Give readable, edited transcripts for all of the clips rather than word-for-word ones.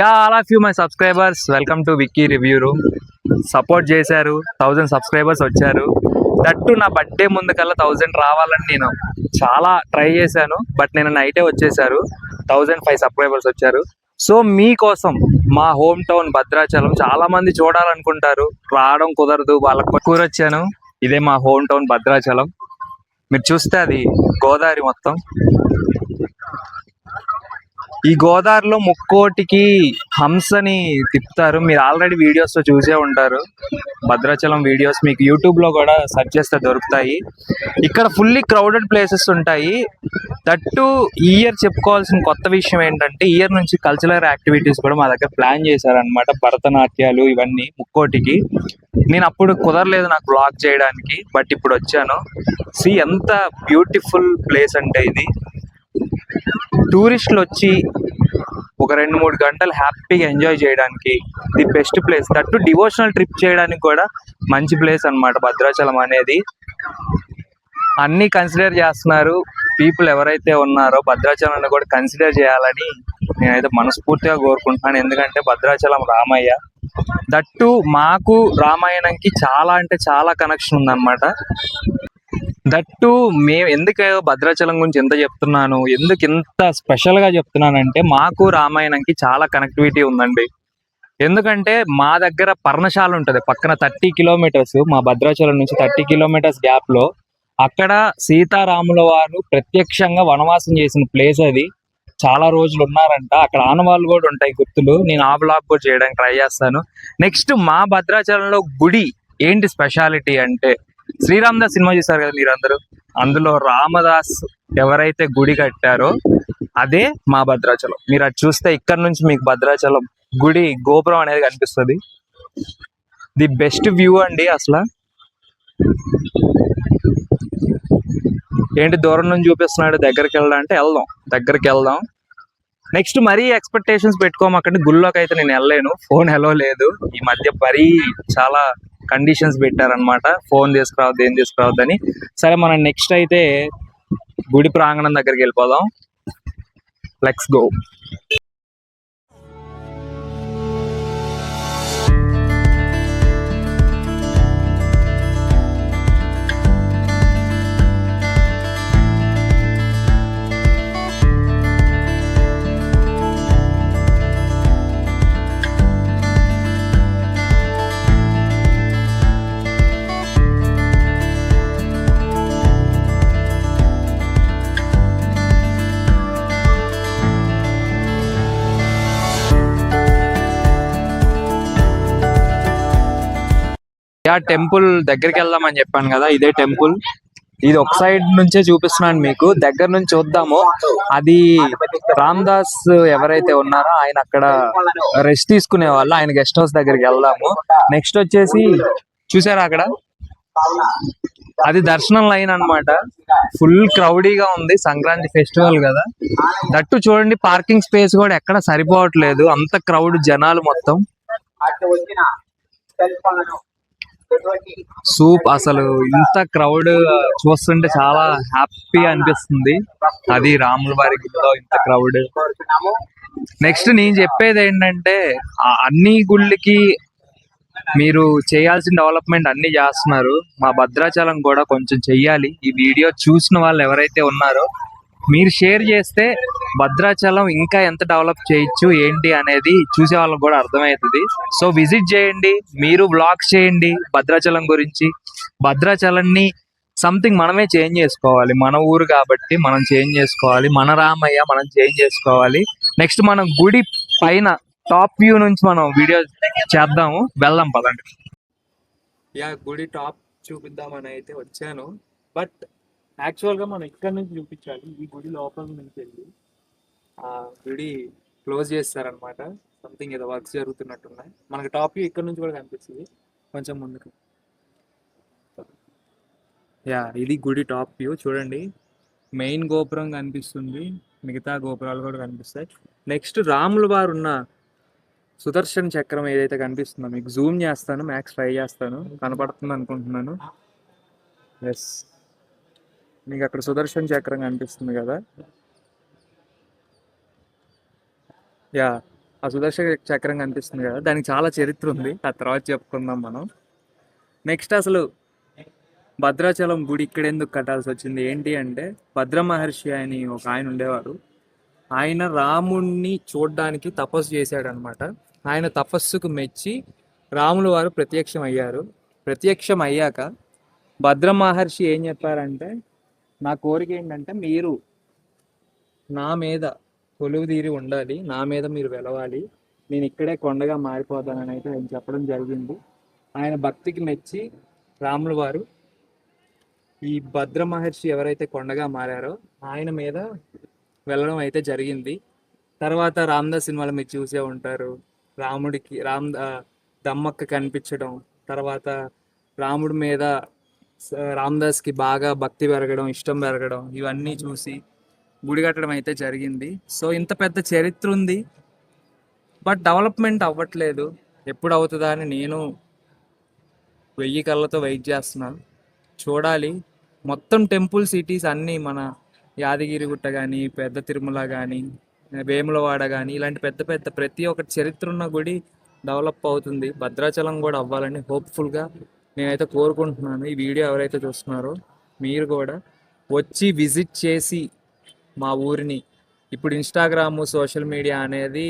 All of you my subscribers, welcome to Vicky review room. Support చేశారు, 1000 subscribers వచ్చారు. That నా birthday ముందు కల్లా 1000 రావాలని నేను చాలా ట్రై చేశాను. బట్ నేను నైటే వచ్చేసారు, 1005 సబ్స్క్రైబర్స్ వచ్చారు. సో మీకోసం మా హోమ్ టౌన్ భద్రాచలం చాలా మంది చూడాలనుకుంటారు, రావడం కుదరదు, వాళ్ళకి కూరొచ్చాను. ఇదే మా హోమ్ టౌన్ భద్రాచలం. మీరు చూస్తే అది గోదావరి మొత్తం. ఈ గోదావరిలో ముక్కోటికి హంసని తిప్పుతారు. మీరు ఆల్రెడీ వీడియోస్ లో చూసే ఉంటారు. భద్రాచలం వీడియోస్ మీకు యూట్యూబ్ లో కూడా సెర్చ్ చేస్తే దొరుకుతాయి. ఇక్కడ ఫుల్లీ క్రౌడెడ్ ప్లేసెస్ ఉంటాయి. దట్టు ఈ ఇయర్ చెప్పుకోవాల్సిన కొత్త విషయం ఏంటంటే, ఈ ఇయర్ నుంచి కల్చరల్ యాక్టివిటీస్ కూడా మా దగ్గర ప్లాన్ చేశారనమాట. భరతనాట్యాలు ఇవన్నీ ముక్కోటికి. నేను అప్పుడు కుదరలేదు నాకు బ్లాగ్ చేయడానికి, బట్ ఇప్పుడు వచ్చాను. ఎంత బ్యూటిఫుల్ ప్లేస్ అంటే ఇది. టూరిస్టులు వచ్చి ఒక 2-3 గంటలు హ్యాపీగా ఎంజాయ్ చేయడానికి the best place. That devotional trip చేయడానికి కూడా మంచి ప్లేస్ అన్నమాట భద్రాచలం అనేది. అన్నీ కన్సిడర్ చేస్తున్నారు పీపుల్ ఎవరైతే ఉన్నారో, భద్రాచలాన్ని కూడా కన్సిడర్ చేయాలని నేనైతే మనస్ఫూర్తిగా కోరుకుంటున్నాను. ఎందుకంటే భద్రాచలం రామయ్య. దట్టు మాకు రామాయణంకి చాలా అంటే చాలా కనెక్షన్ ఉందన్నమాట. దట్టు మేము ఎందుకు భద్రాచలం గురించి ఎంత చెప్తున్నాను, ఎందుకు ఇంత స్పెషల్ గా చెప్తున్నానంటే, మాకు రామాయణంకి చాలా కనెక్టివిటీ ఉందండి. ఎందుకంటే మా దగ్గర పర్ణశాల ఉంటది పక్కన 30 కిలోమీటర్స్, మా భద్రాచలం నుంచి 30 కిలోమీటర్స్ గ్యాప్ లో. అక్కడ సీతారాముల వారు ప్రత్యక్షంగా వనవాసం చేసిన ప్లేస్ అది. చాలా రోజులు ఉన్నారంట అక్కడ. ఆనవాళ్ళు కూడా ఉంటాయి, గుర్తులు. నేను ఆ బ్లాగ్ కూడా చేయడానికి ట్రై చేస్తాను. నెక్స్ట్ మా భద్రాచలంలో గుడి ఏంటి స్పెషాలిటీ అంటే, శ్రీరామ్ దాస్ సినిమా చూసారు కదా మీరందరూ, అందులో రామదాస్ ఎవరైతే గుడి కట్టారో అదే మా భద్రాచలం. మీరు అది చూస్తే ఇక్కడ నుంచి మీకు భద్రాచలం గుడి గోపురం అనేది కనిపిస్తుంది. ది బెస్ట్ వ్యూ అండి అసలు. ఏంటి దూరం నుంచి చూపిస్తున్నాడు, దగ్గరికి వెళ్దాం అంటే వెళ్దాం, దగ్గరికి వెళ్దాం. నెక్స్ట్ మరీ ఎక్స్పెక్టేషన్స్ పెట్టుకోమాకండి, గుళ్ళోకి అయితే నేను వెళ్ళలేను, ఫోన్ హెలో లేదు. ఈ మధ్య మరీ చాలా కండిషన్స్ పెట్టారనమాట, ఫోన్ తీసుకురావద్దు ఏం తీసుకురావద్దని. సరే మనం నెక్స్ట్ అయితే గుడి ప్రాంగణం దగ్గరికి వెళ్ళిపోదాం. Let's go. టెంపుల్ దగ్గరికి వెళ్దామని చెప్పాను కదా, ఇదే టెంపుల్. ఇది ఒక సైడ్ నుంచే చూపిస్తున్నాను మీకు, దగ్గర నుంచి చూద్దాము. అది రామదాస్ ఎవరైతే ఉన్నారో ఆయన అక్కడ రెస్ట్ తీసుకునే వాళ్ళు, ఆయన గెస్ట్ హౌస్ దగ్గరికి వెళ్దాము. నెక్స్ట్ వచ్చేసి చూసారా అక్కడ, అది దర్శనం లైన్ అన్నమాట. ఫుల్ క్రౌడీగా ఉంది, సంక్రాంతి ఫెస్టివల్ కదా. దట్టు చూడండి, పార్కింగ్ స్పేస్ కూడా ఎక్కడ సరిపోవట్లేదు, అంత క్రౌడ్ జనాలు మొత్తం. అసలు ఇంత క్రౌడ్ చూస్తుంటే చాలా హ్యాపీ అనిపిస్తుంది. అది రాముల వారి గుడిలో ఇంత క్రౌడ్. నెక్స్ట్ నేను చెప్పేది ఏంటంటే, అన్ని గుళ్ళకి మీరు చేయాల్సిన డెవలప్మెంట్ అన్ని చేస్తున్నారు, మా భద్రాచలం కూడా కొంచెం చెయ్యాలి. ఈ వీడియో చూసిన వాళ్ళు ఎవరైతే ఉన్నారో మీరు షేర్ చేస్తే భద్రాచలం ఇంకా ఎంత డెవలప్ చేయొచ్చు ఏంటి అనేది చూసే వాళ్ళకి కూడా అర్థమవుతుంది. సో విజిట్ చేయండి, మీరు బ్లాగ్స్ చేయండి భద్రాచలం గురించి. భద్రాచలాన్ని సంథింగ్ మనమే చేంజ్ చేసుకోవాలి, మన ఊరు కాబట్టి మనం చేంజ్ చేసుకోవాలి, మన రామయ్య మనం చేంజ్ చేసుకోవాలి. నెక్స్ట్ మనం గుడి పైన టాప్ వ్యూ నుంచి మనం వీడియో చేద్దాము, వెళ్దాం పదండి. గుడి టాప్ చూపిద్దామని అయితే వచ్చాను, బట్ యాక్చువల్గా మనం ఇక్కడ నుంచి చూపించాలి. ఈ గుడి లోపల నుంచి వెళ్ళి ఆ గుడి క్లోజ్ చేస్తారనమాట. సంథింగ్ ఏదో వర్క్స్ జరుగుతున్నట్టున్నాయి. మనకి టాప్ వ్యూ ఇక్కడ నుంచి కూడా కనిపిస్తుంది కొంచెం ముందుకు. ఇది గుడి టాప్ వ్యూ చూడండి. మెయిన్ గోపురం కనిపిస్తుంది, మిగతా గోపురాలు కూడా కనిపిస్తాయి. నెక్స్ట్ రాముల వారు ఉన్న సుదర్శన్ చక్రం ఏదైతే కనిపిస్తుందో మీకు జూమ్ చేస్తాను, మ్యాక్స్ ట్రై చేస్తాను, కనపడుతుంది అనుకుంటున్నాను. ఎస్, మీకు అక్కడ సుదర్శన్ చక్రం కనిపిస్తుంది కదా. ఆ సుదర్శన చక్రం కనిపిస్తుంది కదా, దానికి చాలా చరిత్ర ఉంది, ఆ తర్వాత చెప్పుకుందాం మనం. నెక్స్ట్ అసలు భద్రాచలం గుడి ఇక్కడ ఎందుకు కట్టాల్సి వచ్చింది ఏంటి అంటే, భద్ర మహర్షి అని ఒక ఆయన ఉండేవారు. ఆయన రాముణ్ణి చూడ్డానికి తపస్సు చేశాడనమాట. ఆయన తపస్సుకు మెచ్చి రాములు వారు ప్రత్యక్షం అయ్యారు. ప్రత్యక్షం అయ్యాక భద్ర మహర్షి ఏం చెప్పారంటే, నా కోరిక ఏంటంటే మీరు నా మీద కొలువు తీరి ఉండాలి, నా మీద మీరు వెలవాలి, నేను ఇక్కడే కొండగా మారిపోతానని అయితే ఆయన చెప్పడం జరిగింది. ఆయన భక్తికి మెచ్చి రాముల వారు ఈ భద్ర మహర్షి ఎవరైతే కొండగా మారారో ఆయన మీద వెళ్ళడం అయితే జరిగింది. తర్వాత రామదాస్ సినిమాలో మీరు చూసే ఉంటారు, రాముడికి దమ్మక్క కనిపించడం, తర్వాత రాముడి మీద రామదాస్కి బాగా భక్తి పెరగడం, ఇష్టం పెరగడం, ఇవన్నీ చూసి గుడి కట్టడం అయితే జరిగింది. సో ఇంత పెద్ద చరిత్ర ఉంది, బట్ డెవలప్మెంట్ అవ్వట్లేదు. ఎప్పుడు అవుతుందా అని నేను 1000 కళ్ళతో వెయిట్ చేస్తున్నాను. చూడాలి. మొత్తం టెంపుల్ సిటీస్ అన్నీ మన యాదగిరిగుట్ట కానీ, పెద్ద తిరుమల కానీ, వేములవాడ కానీ, ఇలాంటి పెద్ద పెద్ద ప్రతి ఒక్క చరిత్ర ఉన్న గుడి డెవలప్ అవుతుంది. భద్రాచలం కూడా అవ్వాలని హోప్ఫుల్గా నేనైతే కోరుకుంటున్నాను. ఈ వీడియో ఎవరైతే చూస్తున్నారో మీరు కూడా వచ్చి విజిట్ చేసి మా ఊరిని, ఇప్పుడు ఇన్స్టాగ్రాము సోషల్ మీడియా అనేది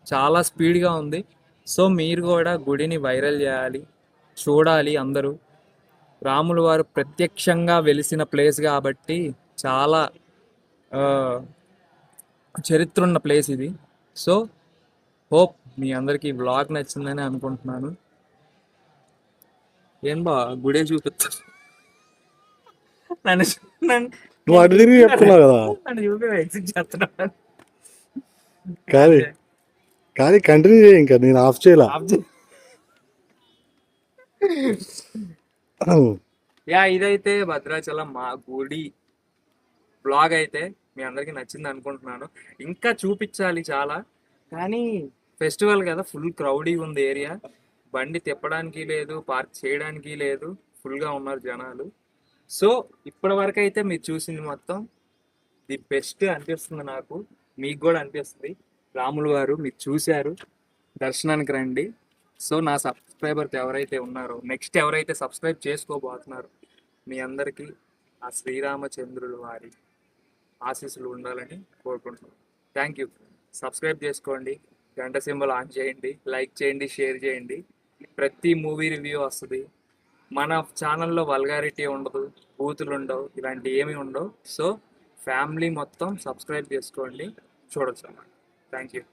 చాలా స్పీడ్గా ఉంది. సో మీరు కూడా గుడిని వైరల్ చేయాలి, చూడాలి అందరూ. రాముల వారు ప్రత్యక్షంగా వెలిసిన ప్లేస్ కాబట్టి చాలా చరిత్ర ఉన్న ప్లేస్ ఇది. సో హోప్ మీ అందరికీ వ్లాగ్ నచ్చిందని అనుకుంటున్నాను. ఏం బా గుడే చూపిస్తా నన్ను నువ్వు అటు తిరిగి చెప్తున్నావు కదా. నన్ను చూపి ఎగ్జిట్ చేస్తున్నాను. కానీ కానీ కంటిన్యూ చేయి, ఇంకా నేను ఆఫ్ చేయాల. యా ఇదైతే భద్రాచలం మా గుడి బ్లాగ్ అయితే మీ అందరికీ నచ్చింది అనుకుంటున్నాను. ఇంకా చూపించాలి చాలా, కానీ ఫెస్టివల్ కదా, ఫుల్ క్రౌడీ ఉంది ఏరియా, బండి తిప్పడానికి లేదు, పార్క్ చేయడానికి లేదు, ఫుల్గా ఉన్నారు జనాలు. సో ఇప్పటి వరకు అయితే మీరు చూసింది మొత్తం ది బెస్ట్ అనిపిస్తుంది నాకు, మీకు కూడా అనిపిస్తుంది. రాములు వారు మీరు చూశారు, దర్శనానికి రండి. సో నా సబ్స్క్రైబర్స్ ఎవరైతే ఉన్నారో, నెక్స్ట్ ఎవరైతే సబ్స్క్రైబ్ చేసుకోబోతున్నారో, మీ అందరికీ ఆ శ్రీరామచంద్రుల వారి ఆశీస్సులు ఉండాలని కోరుకుంటున్నాను. Thank you. సబ్స్క్రైబ్ చేసుకోండి, గంట సింబల్ ఆన్ చేయండి, లైక్ చేయండి, షేర్ చేయండి. ప్రతి మూవీ రివ్యూ వస్తుంది మన ఛానల్లో. వల్గారిటీ ఉండదు, బూతులు ఉండవు, ఇలాంటి ఏమీ ఉండవు. సో ఫ్యామిలీ మొత్తం సబ్స్క్రైబ్ చేసుకోండి, చూడొచ్చు అన్నమాట. Thank you.